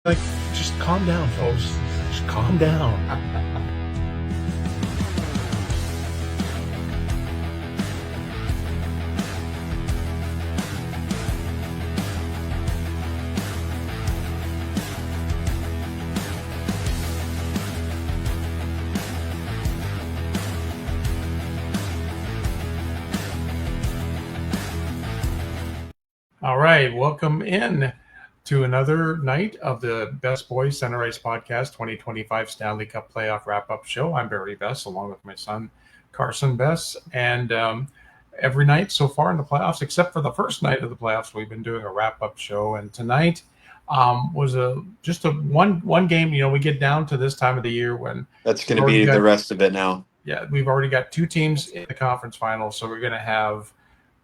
Like, just calm down, folks. Just calm down. All right, welcome in to another night of the Best Boys Center Ice Podcast 2025 Stanley Cup Playoff Wrap-Up Show. I'm Barry Besse, along with my son, Carson Besse. And every night so far in the playoffs, except for the first night of the playoffs, we've been doing a wrap-up show. And tonight was just a one game. We get down to this time of the year when That's going to be the rest of it now. Yeah, we've already got two teams in the conference finals, so we're going to have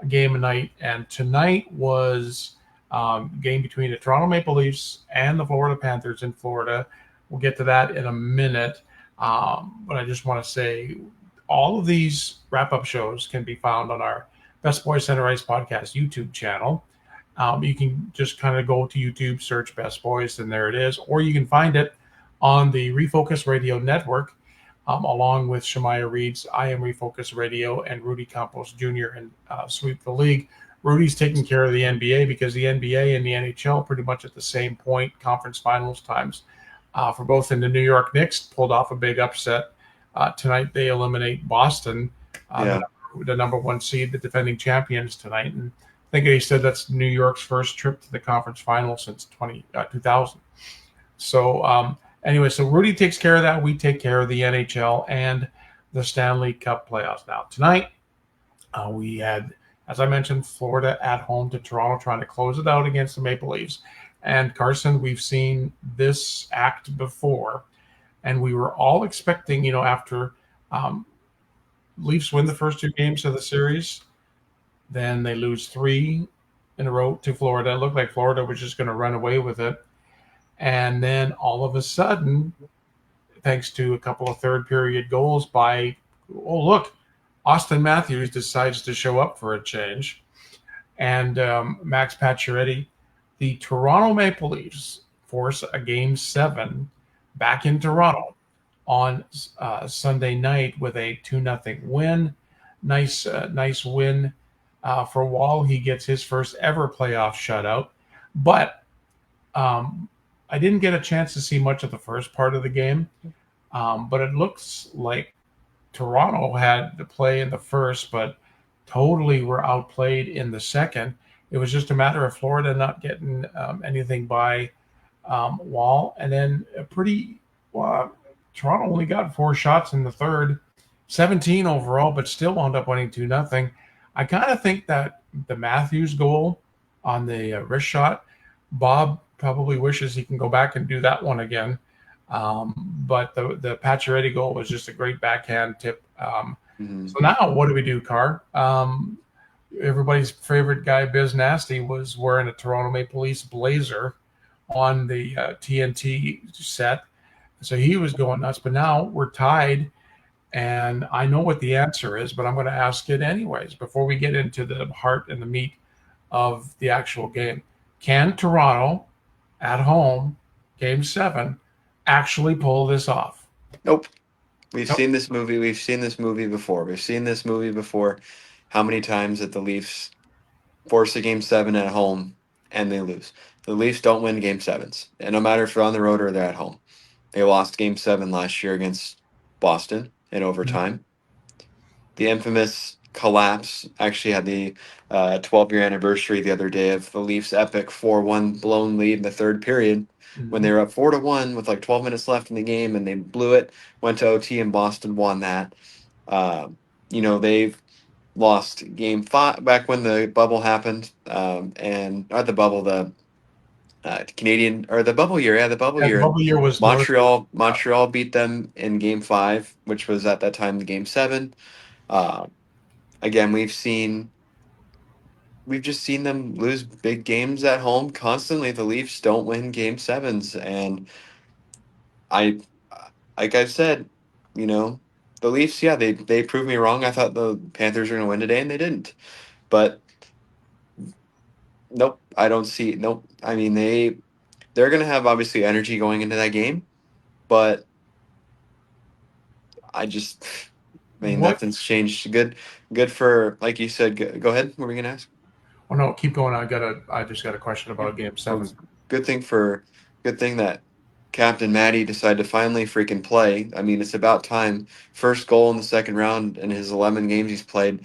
a game a night. And tonight was a game between the Toronto Maple Leafs and the Florida Panthers in Florida. We'll get to that in a minute. But I just want to say all of these wrap-up shows can be found on our Best Boys Center Ice Podcast YouTube channel. You can just kind of go to YouTube, search Best Boys, and there it is. Or you can find it on the Refocus Radio Network, along with Shemaya Reed's I Am Refocus Radio and Rudy Campos Jr. and Sweep the League. Rudy's taking care of the NBA because the NBA and the NHL pretty much at the same point, conference finals times, for both. In the New York Knicks pulled off a big upset. Tonight they eliminate Boston, the number one seed, the defending champions tonight. And I think they said that's New York's first trip to the conference final since 2000. So anyway, so Rudy takes care of that. We take care of the NHL and the Stanley Cup playoffs. Now, tonight, we had, as I mentioned, Florida at home to Toronto, trying to close it out against the Maple Leafs. And Carson, we've seen this act before, and we were all expecting, after Leafs win the first two games of the series, then they lose three in a row to Florida. It looked like Florida was just going to run away with it. And then all of a sudden, thanks to a couple of third period goals by, Austin Matthews decides to show up for a change. And Max Pacioretty, the Toronto Maple Leafs force a Game 7 back in Toronto on Sunday night with a 2-0 win. Nice win for Wall. He gets his first ever playoff shutout. But I didn't get a chance to see much of the first part of the game, but it looks like Toronto had the play in the first, but totally were outplayed in the second. It was just a matter of Florida not getting anything by Wall. And then Toronto only got 4 shots in the third, 17 overall, but still wound up winning 2-0. I kind of think that the Matthews goal on the wrist shot, Bob probably wishes he can go back and do that one again. But the Pacioretty goal was just a great backhand tip. So now what do we do, Carr? Everybody's favorite guy, Biz Nasty, was wearing a Toronto Maple Leafs blazer on the TNT set. So he was going nuts. But now we're tied, and I know what the answer is, but I'm going to ask it anyways before we get into the heart and the meat of the actual game. Can Toronto at home, Game 7, actually pull this off? Nope. We've seen this movie. We've seen this movie before. How many times that the Leafs force a Game 7 at home and they lose? The Leafs don't win Game 7s. And no matter if they're on the road or they're at home. They lost Game 7 last year against Boston in overtime. The infamous collapse actually had the 12-year anniversary the other day of the Leafs' epic 4-1 blown lead in the third period when they were up 4-1 with like 12 minutes left in the game, and they blew it, went to OT, and Boston won that. They've lost Game 5 back when the bubble happened, and not the bubble, the Canadian, or the bubble year. Yeah, the bubble year. The bubble year was Montreal beat them in Game 5, which was at that time the Game 7. Again, we've just seen them lose big games at home constantly. The Leafs don't win Game 7s, and like I've said, the Leafs, they proved me wrong. I thought the Panthers were going to win today, and they didn't. But nope, I don't see. Nope. I mean, they're going to have obviously energy going into that game, but I mean, What? nothing's changed. Good for, like you said. Go ahead. What were we going to ask? Oh no, keep going. I just got a question about Game Well, 7. good thing that Captain Matty decided to finally freaking play. I mean, it's about time. First goal in the second round in his 11 games he's played.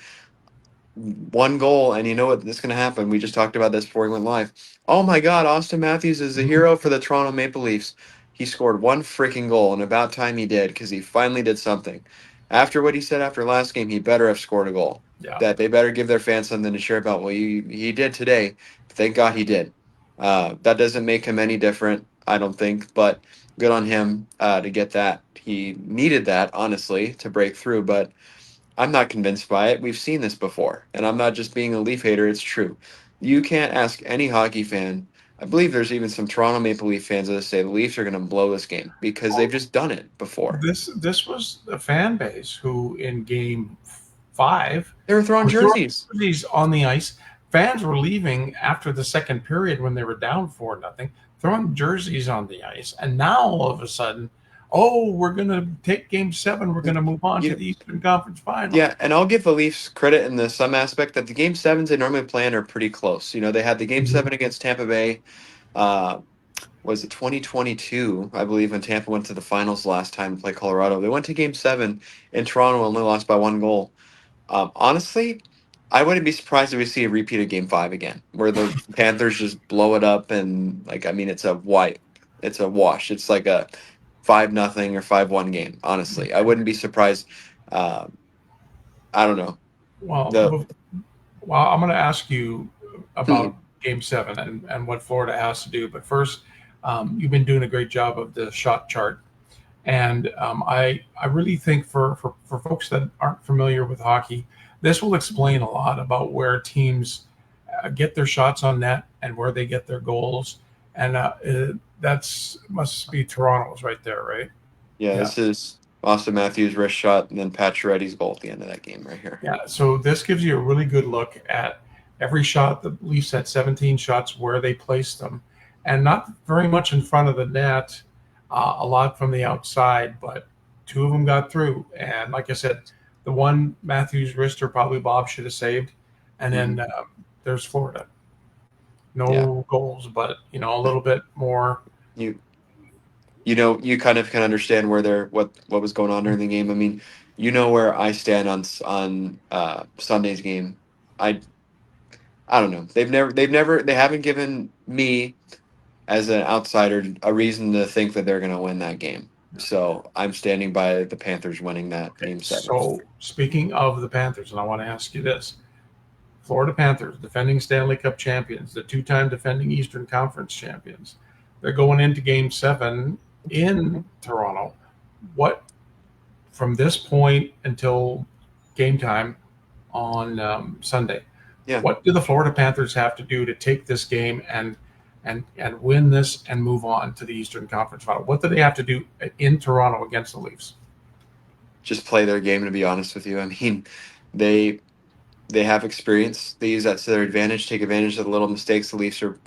One goal, and you know what? This is going to happen. We just talked about this before we went live. Oh my God, Austin Matthews is the hero for the Toronto Maple Leafs. He scored one freaking goal, and about time he did because he finally did something. After what he said after last game, he better have scored a goal. Yeah. That they better give their fans something to cheer about. Well, he did today. Thank God he did. That doesn't make him any different, I don't think, but good on him to get that. He needed that, honestly, to break through, but I'm not convinced by it. We've seen this before, and I'm not just being a Leaf hater. It's true. You can't ask any hockey fan. I believe there's even some Toronto Maple Leaf fans that say the Leafs are going to blow this game because they've just done it before. This was a fan base who, in Game 5, They were throwing were throwing jerseys. jerseys on the ice. Fans were leaving after the second period when they were down 4-0, throwing jerseys on the ice. And now all of a sudden, oh, we're going to take Game 7. We're going to move on to You, the Eastern Conference Final. yeah, and I'll give the Leafs credit in the some aspect that the game sevens they normally play in are pretty close. You know, they had the game Mhm. seven against Tampa Bay. Uh, was it 2022? I believe when Tampa went to the finals last time to play Colorado. They went to game seven in Toronto and only lost by one goal. Honestly, I wouldn't be surprised if we see a repeat of Game Five again, where the Panthers just blow it up and like I mean, it's a wash. It's like a 5-0 or 5-1 game. Honestly, I wouldn't be surprised. Uh, I don't know. Well, The well, I'm going to ask you about Game 7 and what Florida has to do. But first, you've been doing a great job of the shot chart. And I really think for folks that aren't familiar with hockey, this will explain a lot about where teams get their shots on net and where they get their goals. And that's must be Toronto's right there, right? yeah, Yeah. this is Austin Matthews' wrist shot and then Pacioretty's goal at the end of that game right here. Yeah. So this gives you a really good look at every shot. The Leafs had 17 shots where they placed them, and not very much in front of the net, a lot from the outside, but two of them got through. And like I said, the one Matthews wrister probably Bob should have saved, and Hmm. then there's Florida. Yeah, No goals, but a little bit more. you you kind of can understand where they're what was going on during the game. I mean, you know where I stand on Sunday's game. I I don't know. They haven't given me as an outsider a reason to think that they're going to win that game. So I'm standing by the Panthers winning that Okay. game seven. So speaking of the Panthers, and I want to ask you this: Florida Panthers, defending Stanley Cup champions, the two-time defending Eastern Conference champions. They're going into Game 7 in Toronto. What, from this point until game time on Sunday, Yeah, what do the Florida Panthers have to do to take this game and win this and move on to the Eastern Conference Final? What do they have to do in Toronto against the Leafs? just play their game. To be honest with you, I mean, they they have experience. They use that to their advantage. Take advantage of the little mistakes the Leafs are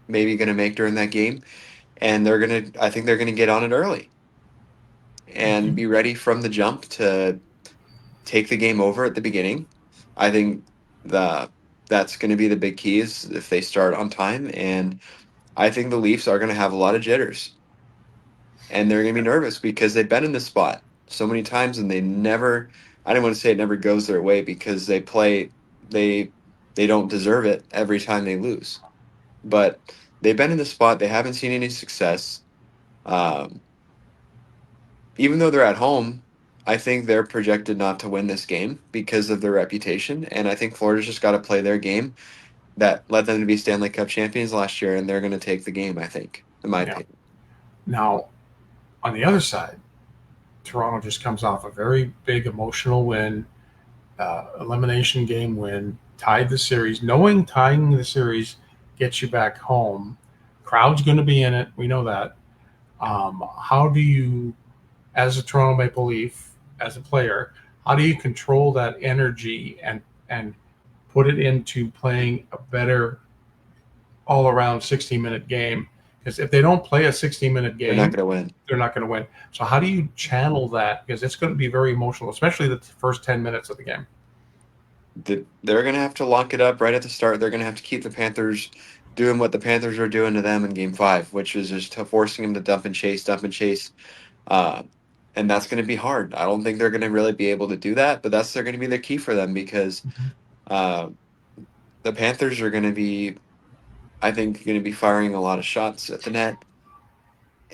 maybe going to make during that game, and they're gonna. I think they're going to get on it early and be ready from the jump to take the game over at the beginning. I think the that's going to be the big key is if they start on time, and I think the Leafs are going to have a lot of jitters and they're going to be nervous because they've been in this spot so many times and they never. I didn't want to say it never goes their way because they they don't deserve it every time they lose, but they've been in the spot. They haven't seen any success. Um, Even though they're at home, I think they're projected not to win this game because of their reputation. And I think Florida's just got to play their game that led them to be Stanley Cup champions last year, and they're going to take the game, I think, in my Yeah. opinion. Now, on the other side, Toronto just comes off a very big emotional win, elimination game win, tied the series. Knowing tying the series gets you back home, crowd's going to be in it. We know that. How do you, as a Toronto Maple Leaf, as a player, how do you control that energy and put it into playing a better all around 60-minute game? Because if they don't play a 60-minute They're not game, going to win. they're not going to win. So how do you channel that? Because it's going to be very emotional, especially the first 10 minutes of the game. They're going to have to lock it up right at the start. They're going to have to keep the Panthers doing what the Panthers were doing to them in Game 5, which was just forcing them to dump and chase. Uh, and that's going to be hard. I don't think they're going to really be able to do that, but they're going to be the key for them because uh, the Panthers are going to be, I think, going to be firing a lot of shots at the net.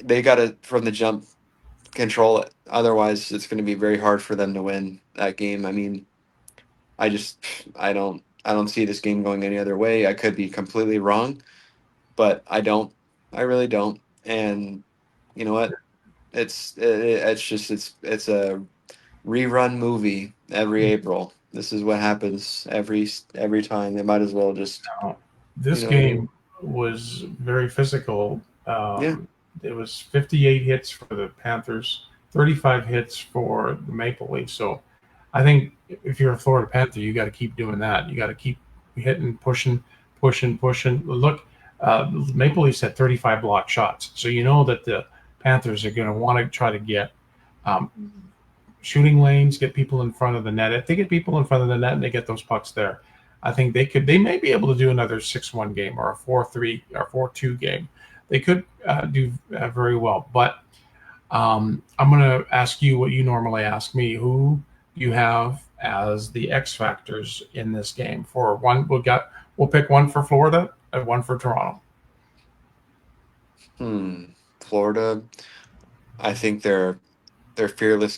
They got to, from the jump, control it. Otherwise, it's going to be very hard for them to win that game. I mean, I just, I don't see this game going any other way. I could be completely wrong, but I don't. I really don't. And you know what? It's a rerun movie every April. This is what happens every time. They might as well just, Now, you this know what I mean? game was very physical. Yeah. It was 58 hits for the Panthers, 35 hits for the Maple Leafs. So I think if you're a Florida Panther, you got to keep doing that. You got to keep hitting, pushing. Look, Maple Leafs had 35 block shots. So you know that the Panthers are going to want to try to get um, shooting lanes, get people in front of the net. If they get people in front of the net and they get those pucks there, I think they may be able to do another 6-1 game or a 4-3 or 4-2 game. They could do very well. But I'm going to ask you what you normally ask me. Who do you have as the X factors in this game? For one, we'll pick one for Florida and one for Toronto. Florida. I think their fearless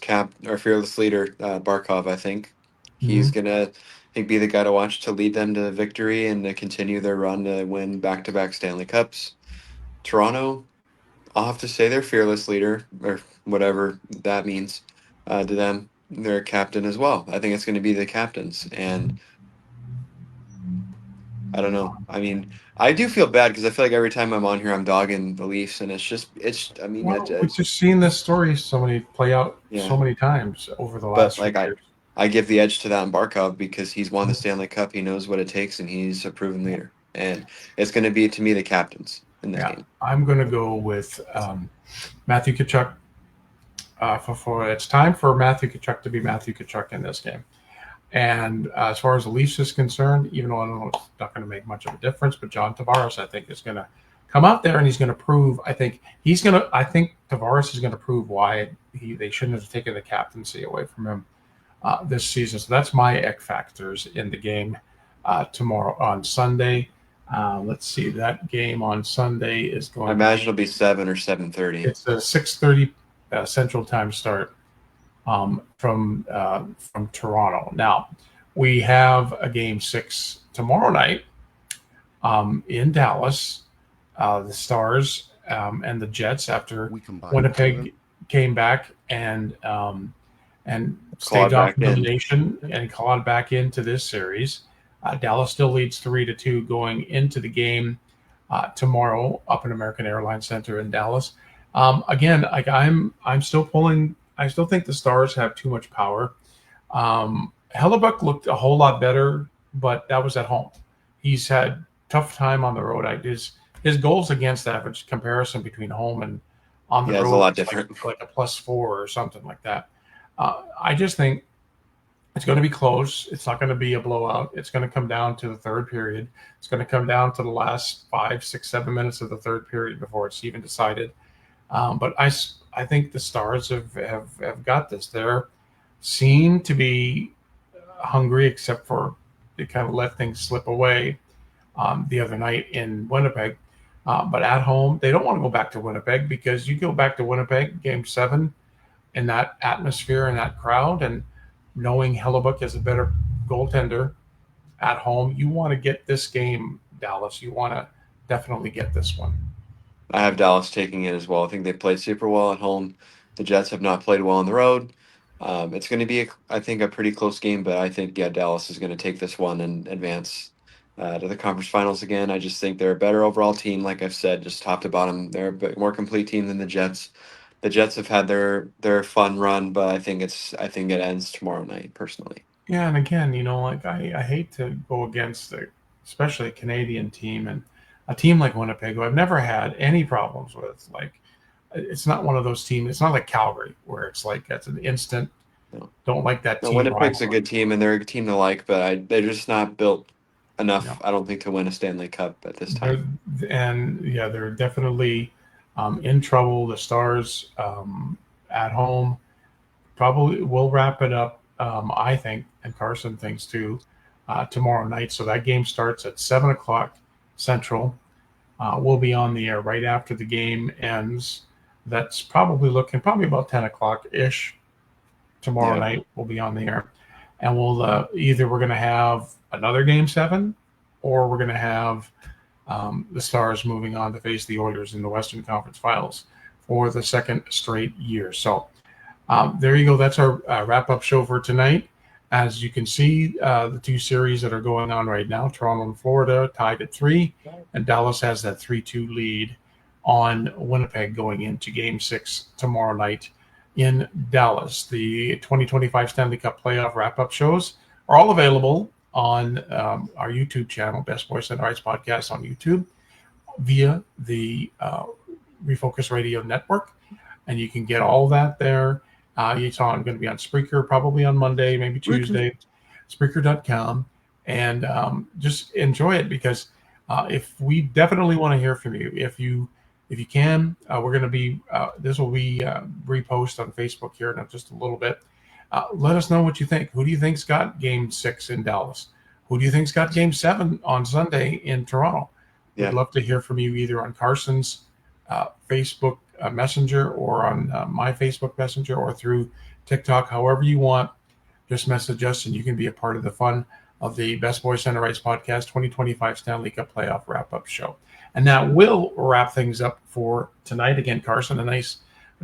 leader, Barkov. I think he's Mm-hmm. gonna, be the guy to watch to lead them to victory and to continue their run to win back-to-back Stanley Cups. Toronto, I'll have to say their fearless leader or whatever that means to them. Their captain as well. I think it's going to be the captains, and I don't know. I mean, I do feel bad because I feel like every time I'm on here, I'm dogging the Leafs, and it's. I mean, Well, we've just seen this story play out yeah. so many times over the But last few like years. I give the edge to that in Barkov because he's won the Stanley Cup. He knows what it takes, and he's a proven leader. And it's going to be to me the captains in this Yeah, game. I'm going to go with Matthew Tkachuk. It's time for Matthew Tkachuk to be Matthew Tkachuk in this game. And as far as the Leafs is concerned, even though I know it's not going to make much of a difference, but John Tavares, I think, is going to come out there and he's going to prove. I think Tavares is going to prove why they shouldn't have taken the captaincy away from him this season. So that's my X factors in the game tomorrow on Sunday. Let's see, that game on Sunday is I going to imagine be. it'll be 7 or 7:30. It's a 6:30 Central Time start from Toronto. Now we have a game 6 tomorrow night in Dallas. The Stars and the Jets after Winnipeg came back and Clawed staved off back in. elimination and clawed back into this series. Dallas still leads 3-2 going into the game tomorrow up in American Airlines Center in Dallas. Again, like I'm still pulling. I still think the Stars have too much power. Hellebuck looked a whole lot better, but that was at home. He's had tough time on the road. His goals against average comparison between home and on the Yeah, it's a road lot is different. like a +4 or something like that. I just think it's going to be close. It's not going to be a blowout. It's going to come down to the third period. It's going to come down to the last 5, 6, 7 minutes of the third period before it's even decided. But I think the Stars have got this. They seem to be hungry, except for they kind of let things slip away the other night in Winnipeg. But at home, they don't want to go back to Winnipeg because you go back to Winnipeg, Game 7, in that atmosphere and that crowd, and knowing Hellebuck is a better goaltender at home, you want to get this game, Dallas. You want to definitely get this one. I have Dallas taking it as well. I think they played super well at home. The Jets have not played well on the road. It's going to be, I think, a pretty close game, but I think, yeah, Dallas is going to take this one and advance to the conference finals again. I just think they're a better overall team. Like I've said, just top to bottom, they're a bit more complete team than the Jets. The Jets have had their fun run, but I think it ends tomorrow night, personally. Yeah, and again, like I hate to go against especially a Canadian team, and a team like Winnipeg, who I've never had any problems with. Like, it's not one of those teams. It's not like Calgary, where it's like that's an instant. No. Don't like that No, team Winnipeg's a rivalry. good team, and they're a team to like, but they're just not built enough, No, I don't think, to win a Stanley Cup at this they're, time. and yeah, they're definitely in trouble. The Stars at home probably will wrap it up. I think, and Carson thinks too, tomorrow night. So that game starts at 7 o'clock Central. We'll be on the air right after the game ends. That's probably about 10 o'clock ish tomorrow Yeah. night. We'll be on the air, and we'll either we're going to have another game 7, or we're going to have the Stars moving on to face the Oilers in the Western Conference Finals for the second straight year. So there you go. That's our wrap-up show for tonight. As you can see, the two series that are going on right now, Toronto and Florida tied at 3, and Dallas has that 3-2 lead on Winnipeg going into Game 6 tomorrow night in Dallas. The 2025 Stanley Cup Playoff wrap-up shows are all available on our YouTube channel, Best Boys and Rights Podcast on YouTube, via the Refocus Radio Network, and you can get all that there. It's going to be on Spreaker probably on Monday, maybe Tuesday, Spreaker.com, and just enjoy it, because if we definitely want to hear from you. If you can, we're going to be this will be repost on Facebook here in just a little bit. Let us know what you think. Who do you think's got Game 6 in Dallas? Who do you think's got Game 7 on Sunday in Toronto? Yeah. We'd love to hear from you either on Carson's Facebook Messenger, or on my Facebook Messenger, or through TikTok. However you want, just message us, and you can be a part of the fun of the Best Boys Center Rights Podcast 2025 Stanley Cup Playoff Wrap-Up Show. And that will wrap things up for tonight. Again, Carson, a nice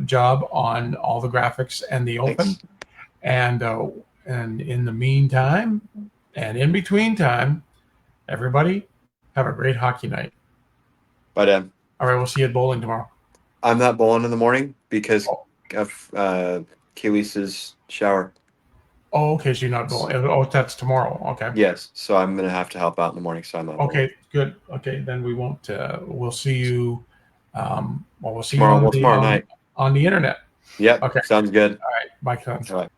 job on all the graphics and the open. Thanks. And in the meantime, and in between time, everybody have a great hockey night. But all right, we'll see you at bowling tomorrow. I'm not bowling in the morning because of Kiwi's shower. Oh, okay. So you're not bowling. Oh, that's tomorrow. Okay. Yes. So I'm going to have to help out in the morning. So I'm not bowling. Okay, good. Okay, then we won't. We'll see you. We'll see tomorrow, you tomorrow night on the internet. Yep. Okay. Sounds good. All right. Bye, son. All right.